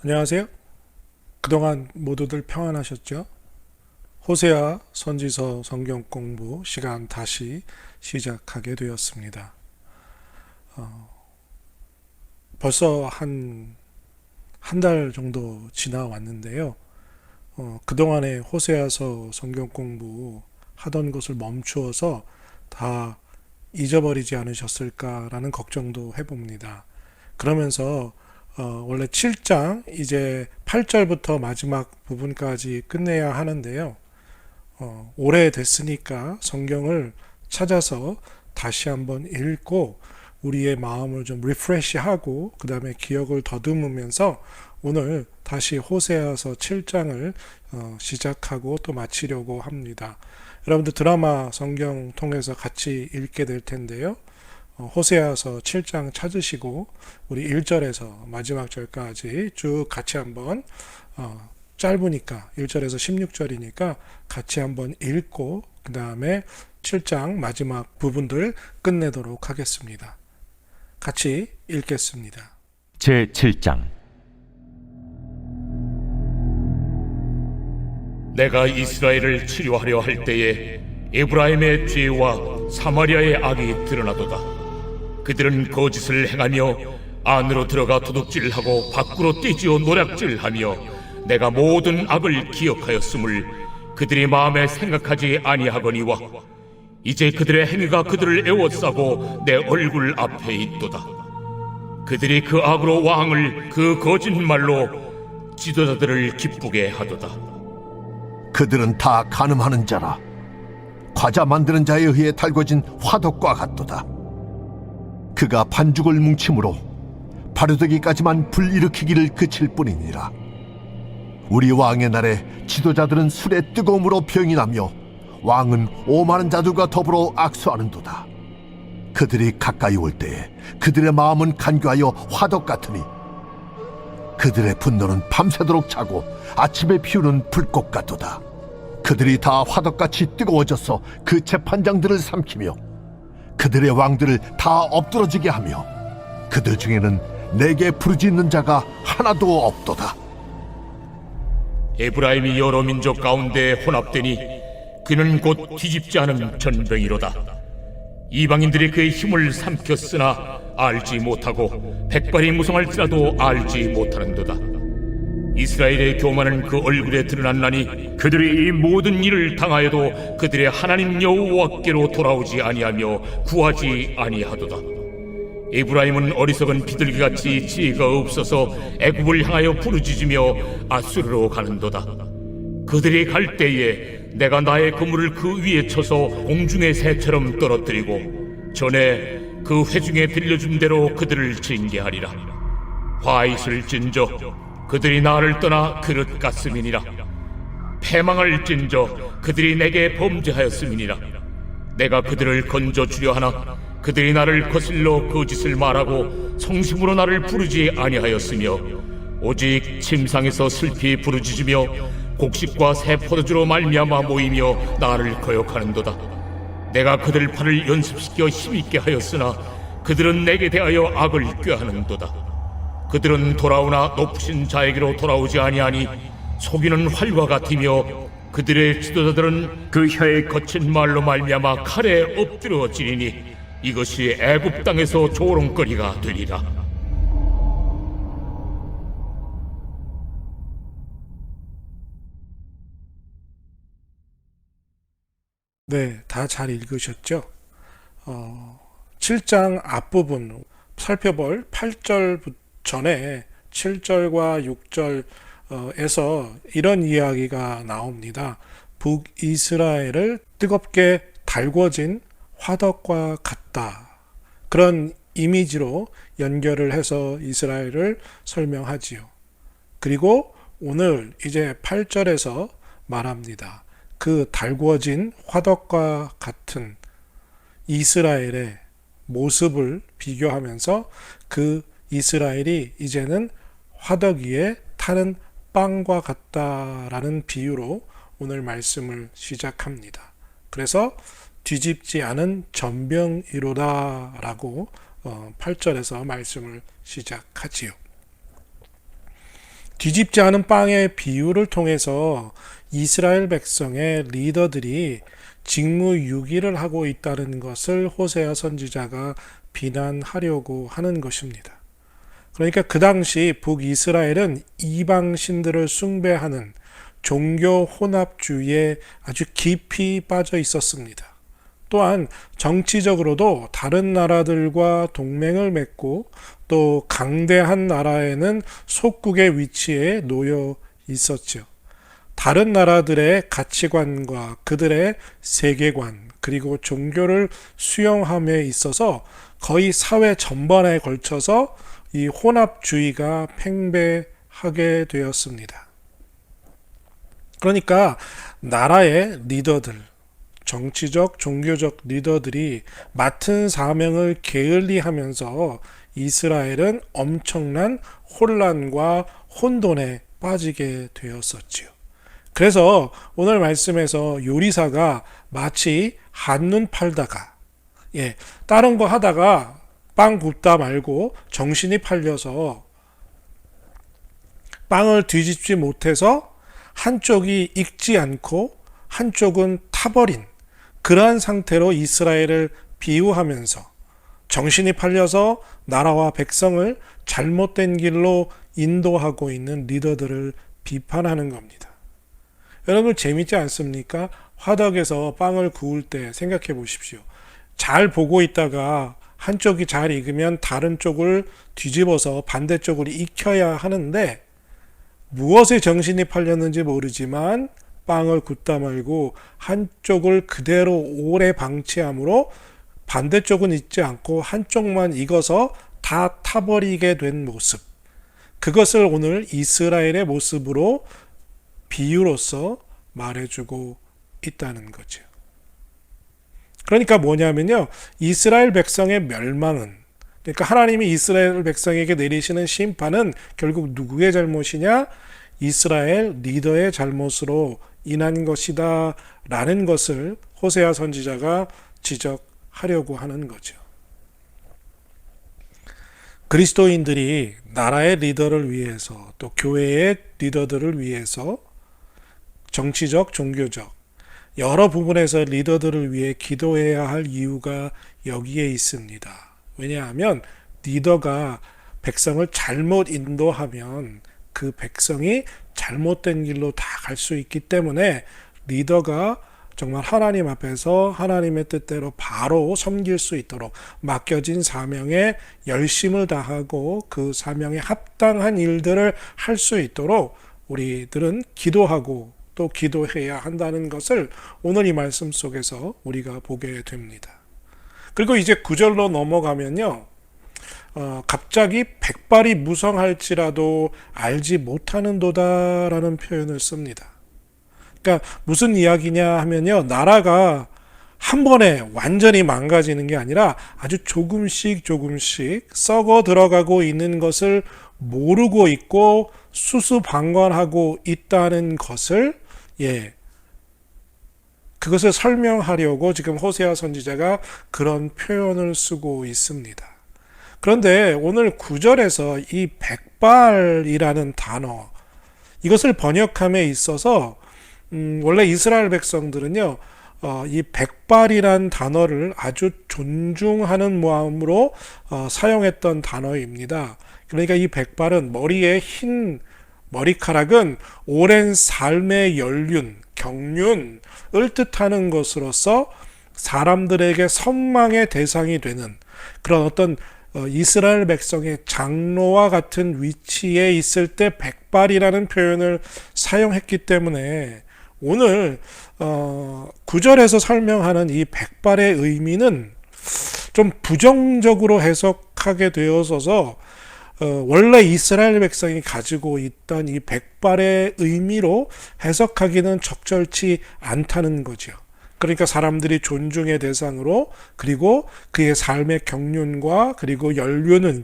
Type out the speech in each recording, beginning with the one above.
안녕하세요. 그동안 모두들 평안하셨죠? 호세아 선지서 성경 공부 시간 다시 시작하게 되었습니다. 벌써 한 달 정도 지나왔는데요. 그동안에 호세아서 성경 공부 하던 것을 멈추어서 다 잊어버리지 않으셨을까라는 걱정도 해봅니다. 그러면서 원래 7장 이제 8절부터 마지막 부분까지 끝내야 하는데요. 오래됐으니까 성경을 찾아서 다시 한번 읽고 우리의 마음을 좀 리프레시하고 그 다음에 기억을 더듬으면서 오늘 다시 호세아서 7장을 시작하고 또 마치려고 합니다. 여러분들 드라마 성경 통해서 같이 읽게 될 텐데요. 호세아서 7장 찾으시고 우리 1절에서 마지막 절까지 쭉 같이 한번 짧으니까 1절에서 16절이니까 같이 한번 읽고 그 다음에 7장 마지막 부분들 끝내도록 하겠습니다. 같이 읽겠습니다. 제7장. 내가 이스라엘을 치료하려 할 때에 에브라임의 죄와 사마리아의 악이 드러나도다. 그들은 거짓을 행하며 안으로 들어가 도둑질하고 밖으로 떼지어 노략질하며 내가 모든 악을 기억하였음을 그들이 마음에 생각하지 아니하거니와 이제 그들의 행위가 그들을 애워싸고 내 얼굴 앞에 있도다. 그들이 그 악으로 왕을 그 거짓말로 지도자들을 기쁘게 하도다. 그들은 다 간음하는 자라 과자 만드는 자에 의해 달궈진 화덕과 같도다. 그가 반죽을 뭉침으로 발효되기까지만 불일으키기를 그칠 뿐이니라. 우리 왕의 날에 지도자들은 술의 뜨거움으로 병이 나며 왕은 오만한 자들과 더불어 악수하는도다. 그들이 가까이 올 때에 그들의 마음은 간교하여 화덕 같으니 그들의 분노는 밤새도록 차고 아침에 피우는 불꽃 같도다. 그들이 다 화덕같이 뜨거워져서 그 재판장들을 삼키며 그들의 왕들을 다 엎드러지게 하며 그들 중에는 내게 부르짖는 자가 하나도 없도다. 에브라임이 여러 민족 가운데 혼합되니 그는 곧 뒤집지 않은 전병이로다. 이방인들이 그의 힘을 삼켰으나 알지 못하고 백발이 무성할지라도 알지 못하는도다. 이스라엘의 교만은 그 얼굴에 드러났나니 그들이 이 모든 일을 당하여도 그들의 하나님 여호와께로 돌아오지 아니하며 구하지 아니하도다. 에브라임은 어리석은 비둘기같이 지혜가 없어서 애굽을 향하여 부르짖으며 아수르로 가는도다. 그들이 갈 때에 내가 나의 그물을 그 위에 쳐서 공중의 새처럼 떨어뜨리고 전에 그 회중에 들려준 대로 그들을 징계하리라. 화잇을 진저 그들이 나를 떠나 그릇 같음이니라. 패망을 진저 그들이 내게 범죄하였음이니라. 내가 그들을 건져 주려 하나 그들이 나를 거슬러 거짓을 말하고 성심으로 나를 부르지 아니하였으며 오직 침상에서 슬피 부르짖으며 곡식과 새 포도주로 말미암아 모이며 나를 거역하는도다. 내가 그들 팔을 연습시켜 힘있게 하였으나 그들은 내게 대하여 악을 꾀하는도다. 그들은 돌아오나 높으신 자에게로 돌아오지 아니하니 속이는 활과 같으며 그들의 지도자들은 그 혀의 거친 말로 말미암아 칼에 엎드러지리니 이것이 애굽 땅에서 조롱거리가 되리라. 네, 다 잘 읽으셨죠? 7장 앞부분 살펴볼 8절 전에 7절과 6절에서 이런 이야기가 나옵니다. 북이스라엘을 뜨겁게 달궈진 화덕과 같다. 그런 이미지로 연결을 해서 이스라엘을 설명하지요. 그리고 오늘 이제 8절에서 말합니다. 그 달궈진 화덕과 같은 이스라엘의 모습을 비교하면서 그 이스라엘이 이제는 화덕 위에 타는 빵과 같다라는 비유로 오늘 말씀을 시작합니다. 그래서 뒤집지 않은 전병이로다 라고 8절에서 말씀을 시작하지요. 뒤집지 않은 빵의 비유를 통해서 이스라엘 백성의 리더들이 직무유기를 하고 있다는 것을 호세아 선지자가 비난하려고 하는 것입니다. 그러니까 그 당시 북이스라엘은 이방 신들을 숭배하는 종교 혼합주의에 아주 깊이 빠져 있었습니다. 또한 정치적으로도 다른 나라들과 동맹을 맺고 또 강대한 나라에는 속국의 위치에 놓여 있었죠. 다른 나라들의 가치관과 그들의 세계관 그리고 종교를 수용함에 있어서 거의 사회 전반에 걸쳐서 이 혼합주의가 팽배하게 되었습니다. 그러니까 나라의 리더들, 정치적, 종교적 리더들이 맡은 사명을 게을리하면서 이스라엘은 엄청난 혼란과 혼돈에 빠지게 되었었지요. 그래서 오늘 말씀에서 요리사가 마치 한눈 팔다가 다른 거 하다가 빵 굽다 말고 정신이 팔려서 빵을 뒤집지 못해서 한쪽이 익지 않고 한쪽은 타버린 그러한 상태로 이스라엘을 비유하면서 정신이 팔려서 나라와 백성을 잘못된 길로 인도하고 있는 리더들을 비판하는 겁니다. 여러분 재밌지 않습니까? 화덕에서 빵을 구울 때 생각해 보십시오. 잘 보고 있다가 한쪽이 잘 익으면 다른 쪽을 뒤집어서 반대쪽으로 익혀야 하는데 무엇에 정신이 팔렸는지 모르지만 빵을 굽다 말고 한쪽을 그대로 오래 방치함으로 반대쪽은 익지 않고 한쪽만 익어서 다 타버리게 된 모습. 그것을 오늘 이스라엘의 모습으로 비유로서 말해주고 있다는 거죠. 그러니까 뭐냐면요. 이스라엘 백성의 멸망은, 그러니까 하나님이 이스라엘 백성에게 내리시는 심판은 결국 누구의 잘못이냐? 이스라엘 리더의 잘못으로 인한 것이다 라는 것을 호세아 선지자가 지적하려고 하는 거죠. 그리스도인들이 나라의 리더를 위해서 또 교회의 리더들을 위해서 정치적, 종교적 여러 부분에서 리더들을 위해 기도해야 할 이유가 여기에 있습니다. 왜냐하면 리더가 백성을 잘못 인도하면 그 백성이 잘못된 길로 다 갈 수 있기 때문에 리더가 정말 하나님 앞에서 하나님의 뜻대로 바로 섬길 수 있도록 맡겨진 사명에 열심을 다하고 그 사명에 합당한 일들을 할 수 있도록 우리들은 기도하고 또 기도해야 한다는 것을 오늘 이 말씀 속에서 우리가 보게 됩니다. 그리고 이제 9절로 넘어가면요. 갑자기 백발이 무성할지라도 알지 못하는도다라는 표현을 씁니다. 그러니까 무슨 이야기냐 하면요. 나라가 한 번에 완전히 망가지는 게 아니라 아주 조금씩 썩어 들어가고 있는 것을 모르고 있고 수수방관하고 있다는 것을 그것을 설명하려고 지금 호세아 선지자가 그런 표현을 쓰고 있습니다. 그런데 오늘 9절에서 이 백발이라는 단어 이것을 번역함에 있어서 원래 이스라엘 백성들은요 이 백발이란 단어를 아주 존중하는 마음으로 사용했던 단어입니다. 그러니까 이 백발은 머리에 흰 머리카락은 오랜 삶의 연륜, 경륜을 뜻하는 것으로서 사람들에게 선망의 대상이 되는 그런 어떤 이스라엘 백성의 장로와 같은 위치에 있을 때 백발이라는 표현을 사용했기 때문에 오늘 9절에서 설명하는 이 백발의 의미는 좀 부정적으로 해석하게 되어서 원래 이스라엘 백성이 가지고 있던 이 백발의 의미로 해석하기는 적절치 않다는 거죠. 그러니까 사람들이 존중의 대상으로 그리고 그의 삶의 경륜과 그리고 연륜의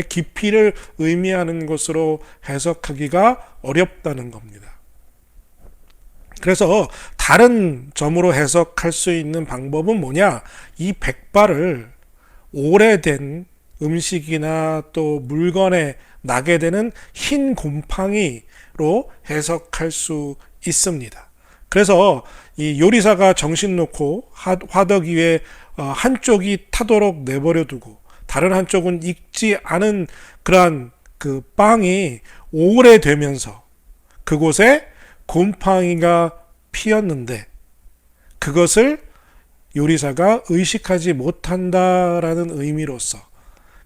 깊이를 의미하는 것으로 해석하기가 어렵다는 겁니다. 그래서 다른 점으로 해석할 수 있는 방법은 뭐냐? 이 백발을 오래된 음식이나 또 물건에 나게 되는 흰 곰팡이로 해석할 수 있습니다. 그래서 이 요리사가 정신 놓고 화덕 위에 한쪽이 타도록 내버려 두고 다른 한쪽은 익지 않은 그러한 그 빵이 오래되면서 그곳에 곰팡이가 피었는데 그것을 요리사가 의식하지 못한다라는 의미로서,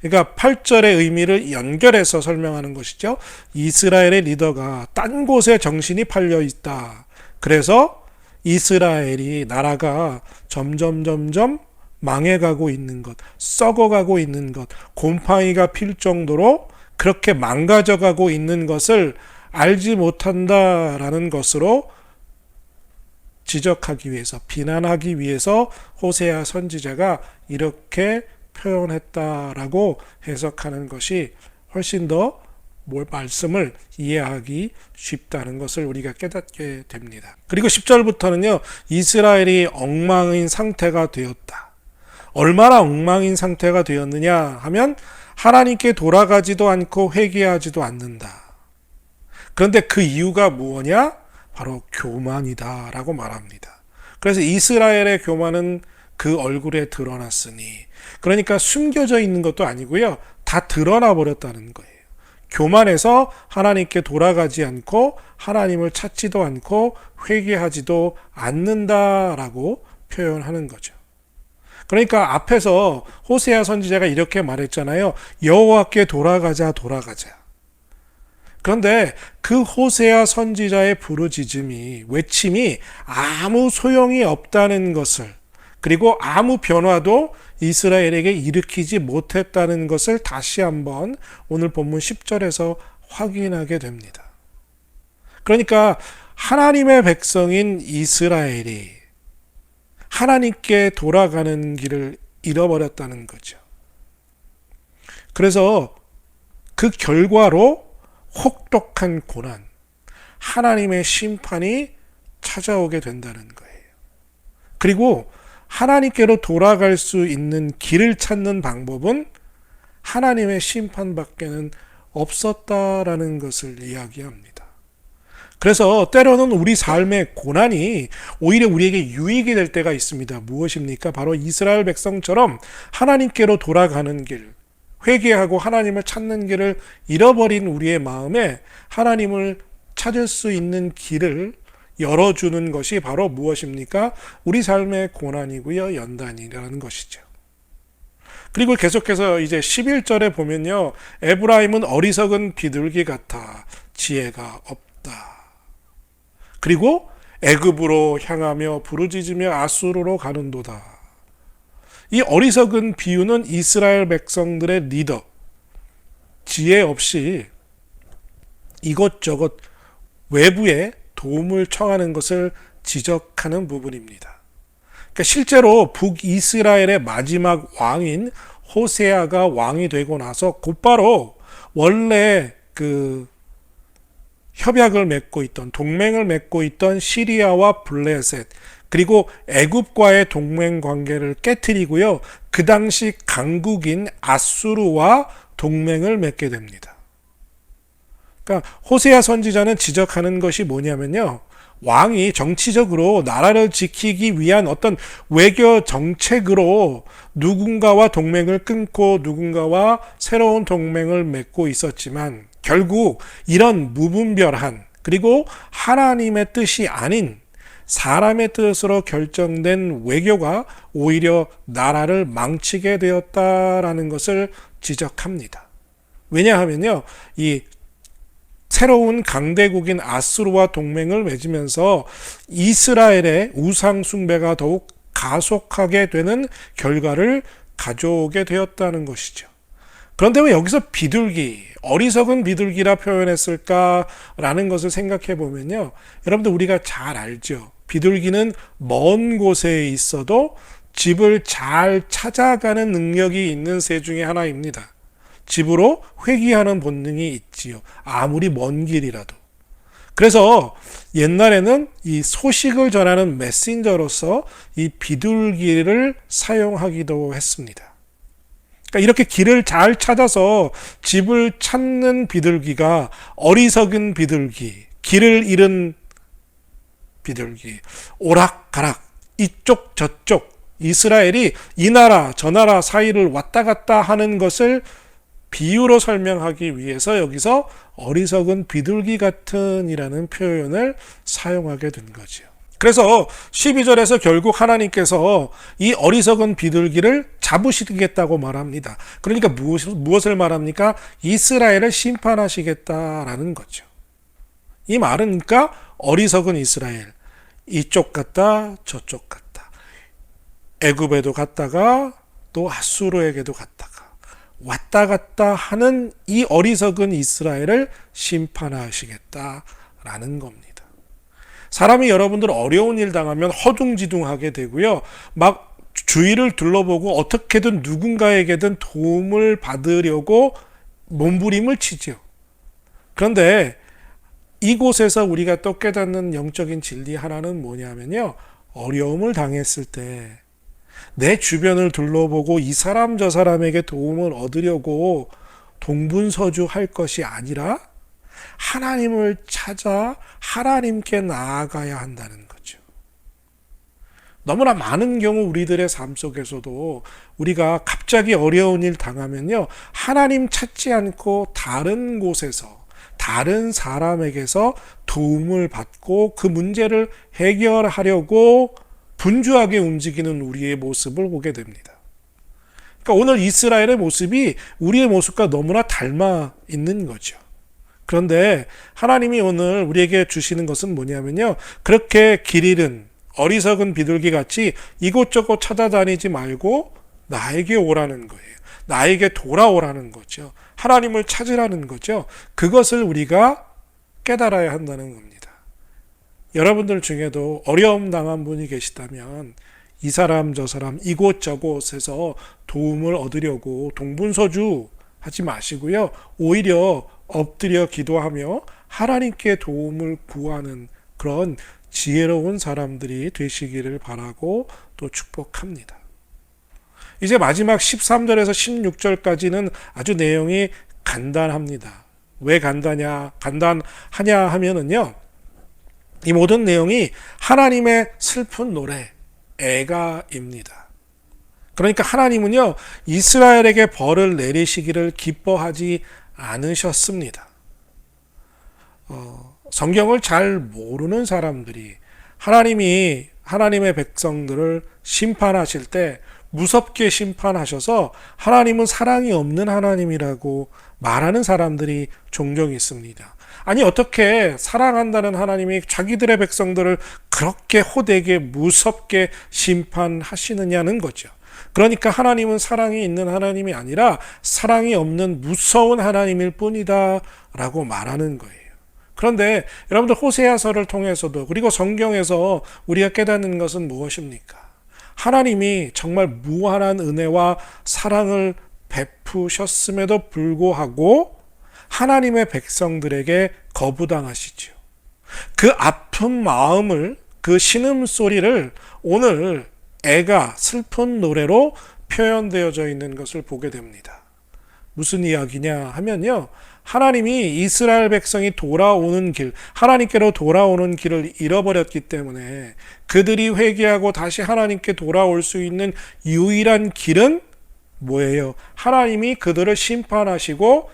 그러니까 8절의 의미를 연결해서 설명하는 것이죠. 이스라엘의 리더가 딴 곳에 정신이 팔려 있다. 그래서 이스라엘이 나라가 점점 망해가고 있는 것, 썩어가고 있는 것, 곰팡이가 필 정도로 그렇게 망가져가고 있는 것을 알지 못한다라는 것으로 지적하기 위해서, 비난하기 위해서 호세아 선지자가 이렇게 표현했다라고 해석하는 것이 훨씬 더 말씀을 이해하기 쉽다는 것을 우리가 깨닫게 됩니다. 그리고 10절부터는요, 이스라엘이 엉망인 상태가 되었다. 얼마나 엉망인 상태가 되었느냐 하면 하나님께 돌아가지도 않고 회개하지도 않는다. 그런데 그 이유가 무엇이냐? 바로 교만이다라고 말합니다. 그래서 이스라엘의 교만은 그 얼굴에 드러났으니, 그러니까 숨겨져 있는 것도 아니고요, 다 드러나 버렸다는 거예요. 교만해서 하나님께 돌아가지 않고 하나님을 찾지도 않고 회개하지도 않는다라고 표현하는 거죠. 그러니까 앞에서 호세아 선지자가 이렇게 말했잖아요. 여호와께 돌아가자. 그런데 그 호세아 선지자의 부르짖음이, 외침이 아무 소용이 없다는 것을, 그리고 아무 변화도 이스라엘에게 일으키지 못했다는 것을 다시 한번 오늘 본문 10절에서 확인하게 됩니다. 그러니까 하나님의 백성인 이스라엘이 하나님께 돌아가는 길을 잃어버렸다는 거죠. 그래서 그 결과로 혹독한 고난, 하나님의 심판이 찾아오게 된다는 거예요. 그리고 하나님께로 돌아갈 수 있는 길을 찾는 방법은 하나님의 심판밖에는 없었다라는 것을 이야기합니다. 그래서 때로는 우리 삶의 고난이 오히려 우리에게 유익이 될 때가 있습니다. 무엇입니까? 바로 이스라엘 백성처럼 하나님께로 돌아가는 길, 회개하고 하나님을 찾는 길을 잃어버린 우리의 마음에 하나님을 찾을 수 있는 길을 열어주는 것이 바로 무엇입니까? 우리 삶의 고난이고요, 연단이라는 것이죠. 그리고 계속해서 이제 11절에 보면요, 에브라임은 어리석은 비둘기 같아 지혜가 없다. 그리고 애굽으로 향하며 부르짖으며 아수르로 가는도다. 이 어리석은 비유는 이스라엘 백성들의 리더, 지혜 없이 이것저것 외부에 도움을 청하는 것을 지적하는 부분입니다. 그러니까 실제로 북이스라엘의 마지막 왕인 호세아가 왕이 되고 나서 곧바로 원래 그 협약을 맺고 있던, 동맹을 맺고 있던 시리아와 블레셋, 그리고 애굽과의 동맹 관계를 깨트리고요, 그 당시 강국인 아수르와 동맹을 맺게 됩니다. 그러니까 호세아 선지자는 지적하는 것이 뭐냐면요, 왕이 정치적으로 나라를 지키기 위한 어떤 외교 정책으로 누군가와 동맹을 끊고 누군가와 새로운 동맹을 맺고 있었지만 결국 이런 무분별한, 그리고 하나님의 뜻이 아닌 사람의 뜻으로 결정된 외교가 오히려 나라를 망치게 되었다라는 것을 지적합니다. 왜냐하면요, 이 새로운 강대국인 아수르와 동맹을 맺으면서 이스라엘의 우상 숭배가 더욱 가속하게 되는 결과를 가져오게 되었다는 것이죠. 그런데 왜 여기서 비둘기, 어리석은 비둘기라 표현했을까라는 것을 생각해 보면요, 여러분들 우리가 잘 알죠. 비둘기는 먼 곳에 있어도 집을 잘 찾아가는 능력이 있는 새 중에 하나입니다. 집으로 회귀하는 본능이 있지요. 아무리 먼 길이라도. 그래서 옛날에는 이 소식을 전하는 메신저로서 이 비둘기를 사용하기도 했습니다. 그러니까 이렇게 길을 잘 찾아서 집을 찾는 비둘기가 어리석은 비둘기, 길을 잃은 비둘기, 오락가락 이쪽 저쪽 이스라엘이 이 나라 저 나라 사이를 왔다 갔다 하는 것을 비유로 설명하기 위해서 여기서 어리석은 비둘기 같은 이라는 표현을 사용하게 된 거죠. 그래서 12절에서 결국 하나님께서 이 어리석은 비둘기를 잡으시겠다고 말합니다. 그러니까 무엇을 말합니까? 이스라엘을 심판하시겠다라는 거죠. 이 말은 그러니까 어리석은 이스라엘, 이쪽 갔다 저쪽 갔다, 애굽에도 갔다가 또 아수르에게도 갔다가 왔다 갔다 하는 이 어리석은 이스라엘을 심판하시겠다라는 겁니다. 사람이 여러분들 어려운 일 당하면 허둥지둥하게 되고요. 막 주위를 둘러보고 어떻게든 누군가에게든 도움을 받으려고 몸부림을 치죠. 그런데 이곳에서 우리가 또 깨닫는 영적인 진리 하나는 뭐냐면요. 어려움을 당했을 때 내 주변을 둘러보고 이 사람 저 사람에게 도움을 얻으려고 동분서주할 것이 아니라 하나님을 찾아 하나님께 나아가야 한다는 거죠. 너무나 많은 경우 우리들의 삶 속에서도 우리가 갑자기 어려운 일 당하면요. 하나님 찾지 않고 다른 곳에서 다른 사람에게서 도움을 받고 그 문제를 해결하려고 분주하게 움직이는 우리의 모습을 보게 됩니다. 그러니까 오늘 이스라엘의 모습이 우리의 모습과 너무나 닮아 있는 거죠. 그런데 하나님이 오늘 우리에게 주시는 것은 뭐냐면요. 그렇게 길 잃은 어리석은 비둘기 같이 이곳저곳 찾아다니지 말고 나에게 오라는 거예요. 나에게 돌아오라는 거죠. 하나님을 찾으라는 거죠. 그것을 우리가 깨달아야 한다는 겁니다. 여러분들 중에도 어려움 당한 분이 계시다면 이 사람 저 사람 이곳저곳에서 도움을 얻으려고 동분서주 하지 마시고요. 오히려 엎드려 기도하며 하나님께 도움을 구하는 그런 지혜로운 사람들이 되시기를 바라고 또 축복합니다. 이제 마지막 13절에서 16절까지는 아주 내용이 간단합니다. 왜 간단하냐 하면은요. 이 모든 내용이 하나님의 슬픈 노래, 애가입니다. 그러니까 하나님은요, 이스라엘에게 벌을 내리시기를 기뻐하지 않으셨습니다. 성경을 잘 모르는 사람들이 하나님이 하나님의 백성들을 심판하실 때 무섭게 심판하셔서 하나님은 사랑이 없는 하나님이라고 말하는 사람들이 종종 있습니다. 아니 어떻게 사랑한다는 하나님이 자기들의 백성들을 그렇게 호되게 무섭게 심판하시느냐는 거죠. 그러니까 하나님은 사랑이 있는 하나님이 아니라 사랑이 없는 무서운 하나님일 뿐이다 라고 말하는 거예요. 그런데 여러분들 호세아서를 통해서도 그리고 성경에서 우리가 깨닫는 것은 무엇입니까? 하나님이 정말 무한한 은혜와 사랑을 베푸셨음에도 불구하고 하나님의 백성들에게 거부당하시죠. 그 아픈 마음을, 그 신음소리를 오늘 애가 슬픈 노래로 표현되어져 있는 것을 보게 됩니다. 무슨 이야기냐 하면요. 하나님이 이스라엘 백성이 돌아오는 길, 하나님께로 돌아오는 길을 잃어버렸기 때문에 그들이 회개하고 다시 하나님께 돌아올 수 있는 유일한 길은 뭐예요? 하나님이 그들을 심판하시고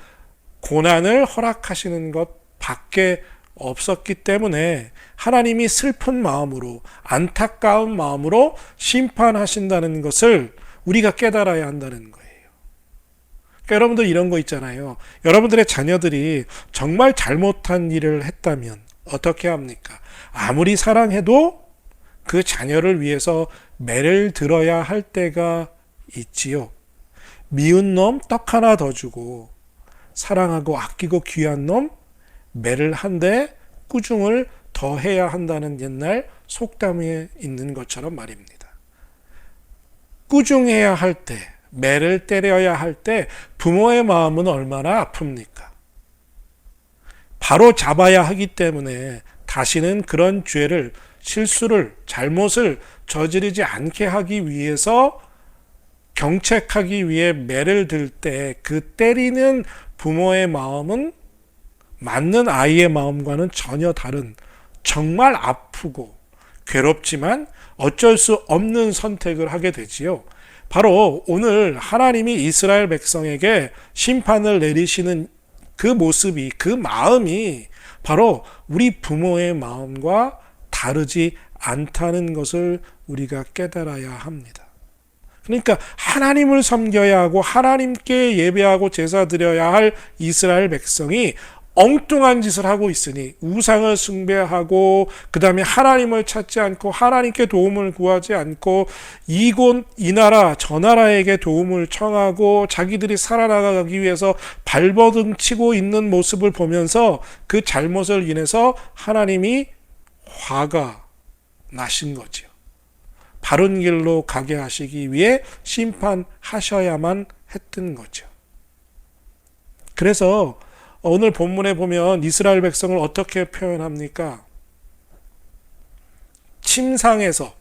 고난을 허락하시는 것 밖에 없었기 때문에 하나님이 슬픈 마음으로 안타까운 마음으로 심판하신다는 것을 우리가 깨달아야 한다는 거예요. 그러니까 여러분들 이런 거 있잖아요. 여러분들의 자녀들이 정말 잘못한 일을 했다면 어떻게 합니까? 아무리 사랑해도 그 자녀를 위해서 매를 들어야 할 때가 있지요. 미운 놈 떡 하나 더 주고 사랑하고 아끼고 귀한 놈 매를 한 대 꾸중을 더 해야 한다는 옛날 속담에 있는 것처럼 말입니다. 꾸중해야 할 때, 매를 때려야 할 때 부모의 마음은 얼마나 아픕니까? 바로 잡아야 하기 때문에 다시는 그런 죄를, 실수를, 잘못을 저지르지 않게 하기 위해서 경책하기 위해 매를 들 때 그 때리는 부모의 마음은 맞는 아이의 마음과는 전혀 다른, 정말 아프고 괴롭지만 어쩔 수 없는 선택을 하게 되지요. 바로 오늘 하나님이 이스라엘 백성에게 심판을 내리시는 그 모습이, 그 마음이 바로 우리 부모의 마음과 다르지 않다는 것을 우리가 깨달아야 합니다. 그러니까 하나님을 섬겨야 하고 하나님께 예배하고 제사 드려야 할 이스라엘 백성이 엉뚱한 짓을 하고 있으니, 우상을 숭배하고 그 다음에 하나님을 찾지 않고 하나님께 도움을 구하지 않고 이곳 이 나라 저 나라에게 도움을 청하고 자기들이 살아나가기 위해서 발버둥 치고 있는 모습을 보면서 그 잘못을 인해서 하나님이 화가 나신 거지요. 바른 길로 가게 하시기 위해 심판하셔야만 했던 거죠. 그래서 오늘 본문에 보면 이스라엘 백성을 어떻게 표현합니까? 침상에서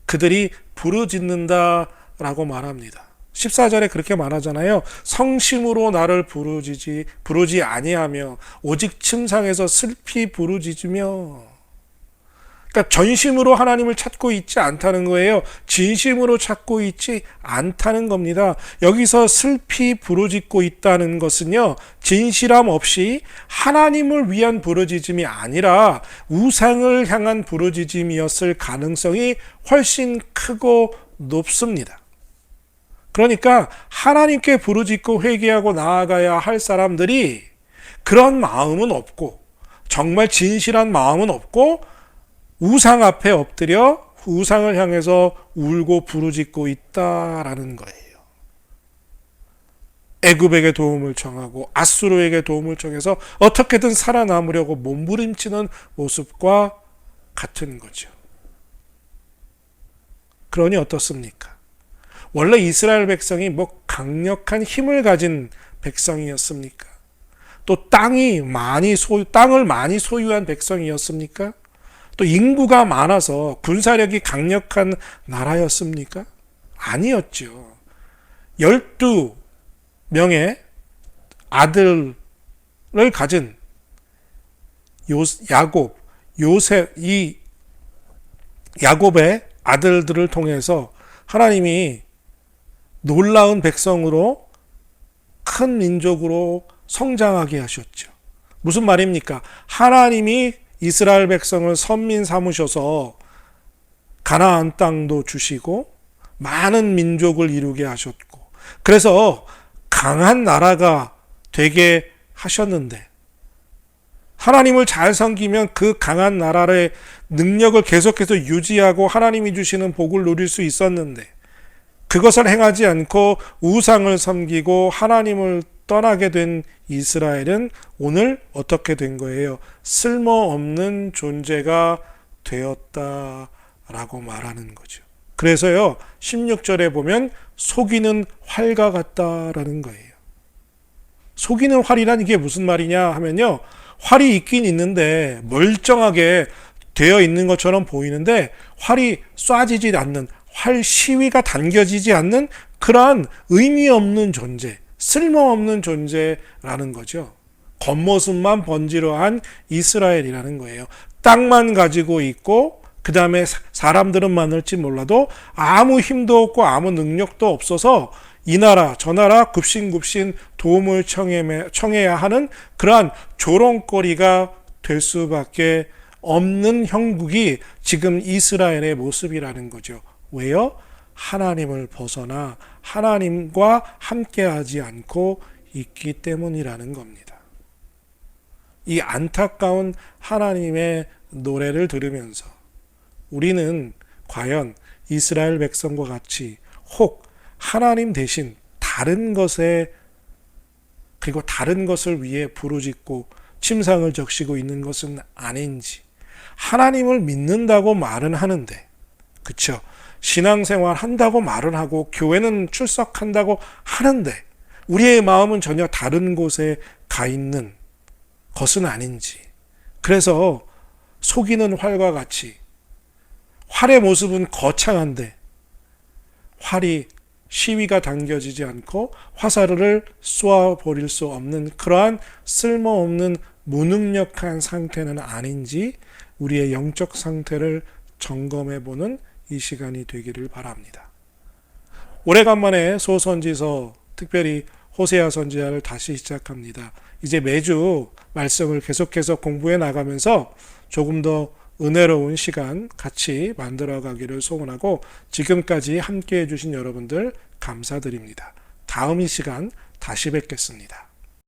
그들이 부르짖는다라고 말합니다. 14절에 그렇게 말하잖아요. 성심으로 나를 부르지 아니하며 오직 침상에서 슬피 부르짖으며. 그러니까 전심으로 하나님을 찾고 있지 않다는 거예요. 진심으로 찾고 있지 않다는 겁니다. 여기서 슬피 부르짖고 있다는 것은요, 진실함 없이 하나님을 위한 부르짖음이 아니라 우상을 향한 부르짖음이었을 가능성이 훨씬 크고 높습니다. 그러니까 하나님께 부르짖고 회개하고 나아가야 할 사람들이 그런 마음은 없고, 정말 진실한 마음은 없고, 우상 앞에 엎드려 우상을 향해서 울고 부르짖고 있다라는 거예요. 애굽에게 도움을 청하고 아수르에게 도움을 청해서 어떻게든 살아남으려고 몸부림치는 모습과 같은 거죠. 그러니 어떻습니까? 원래 이스라엘 백성이 뭐 강력한 힘을 가진 백성이었습니까? 또 땅을 많이 소유한 백성이었습니까? 또 인구가 많아서 군사력이 강력한 나라였습니까? 아니었죠. 12명의 아들을 가진 야곱, 요셉, 이 야곱의 아들들을 통해서 하나님이 놀라운 백성으로 큰 민족으로 성장하게 하셨죠. 무슨 말입니까? 하나님이 이스라엘 백성을 선민 삼으셔서 가나안 땅도 주시고 많은 민족을 이루게 하셨고, 그래서 강한 나라가 되게 하셨는데, 하나님을 잘 섬기면 그 강한 나라의 능력을 계속해서 유지하고 하나님이 주시는 복을 누릴 수 있었는데, 그것을 행하지 않고 우상을 섬기고 하나님을 떠나게 된 이스라엘은 오늘 어떻게 된 거예요? 쓸모없는 존재가 되었다라고 말하는 거죠. 그래서요, 16절에 보면 속이는 활과 같다라는 거예요. 속이는 활이란 이게 무슨 말이냐 하면요, 활이 있긴 있는데 멀쩡하게 되어 있는 것처럼 보이는데 활이 쏴지지 않는, 활 시위가 당겨지지 않는 그러한 의미 없는 존재, 쓸모없는 존재라는 거죠. 겉모습만 번지르한 이스라엘이라는 거예요. 땅만 가지고 있고 그 다음에 사람들은 많을지 몰라도 아무 힘도 없고 아무 능력도 없어서 이 나라 저 나라 굽신굽신 도움을 청해야 하는 그러한 조롱거리가 될 수밖에 없는 형국이 지금 이스라엘의 모습이라는 거죠. 왜요? 하나님을 벗어나 하나님과 함께하지 않고 있기 때문이라는 겁니다. 이 안타까운 하나님의 노래를 들으면서 우리는 과연 이스라엘 백성과 같이 혹 하나님 대신 다른 것에, 그리고 다른 것을 위해 부르짖고 침상을 적시고 있는 것은 아닌지, 하나님을 믿는다고 말은 하는데, 그쵸? 신앙생활 한다고 말은 하고 교회는 출석한다고 하는데 우리의 마음은 전혀 다른 곳에 가 있는 것은 아닌지. 그래서 속이는 활과 같이 활의 모습은 거창한데 활이 시위가 당겨지지 않고 화살을 쏘아 버릴 수 없는 그러한 쓸모없는 무능력한 상태는 아닌지 우리의 영적 상태를 점검해 보는 이 시간이 되기를 바랍니다. 오래간만에 소선지서, 특별히 호세아 선지자를 다시 시작합니다. 이제 매주 말씀을 계속해서 공부해 나가면서 조금 더 은혜로운 시간 같이 만들어 가기를 소원하고, 지금까지 함께 해주신 여러분들 감사드립니다. 다음 이 시간 다시 뵙겠습니다.